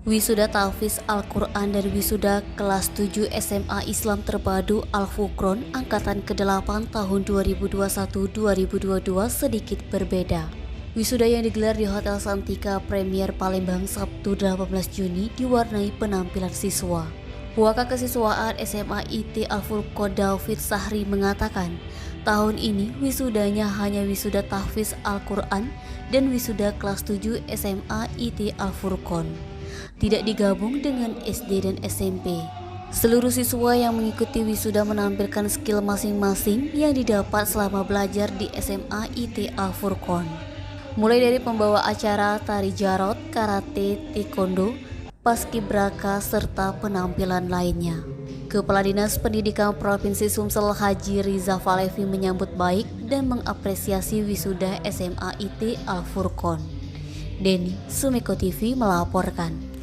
Wisuda Tahfiz Al-Quran dan wisuda kelas 7 SMA Islam Terpadu Al-Furqon Angkatan ke-8 tahun 2021-2022 sedikit berbeda. Wisuda yang digelar di Hotel Santika Premier Palembang Sabtu 18 Juni diwarnai penampilan siswa. Wakil Kesiswaan SMA IT Al-Furqon David Sahri mengatakan, tahun ini wisudanya hanya wisuda tahfiz Al-Quran dan wisuda kelas 7 SMA IT Al-Furqon. Tidak digabung dengan SD dan SMP. Seluruh siswa yang mengikuti wisuda menampilkan skill masing-masing yang didapat selama belajar di SMA IT Al-Furqon. Mulai dari pembawa acara tari jarot, karate, taekwondo, paskibraka, serta penampilan lainnya. Kepala Dinas Pendidikan Provinsi Sumsel Haji Riza Falevi menyambut baik dan mengapresiasi wisuda SMA IT Al-Furqon. Denny Sumiko TV melaporkan.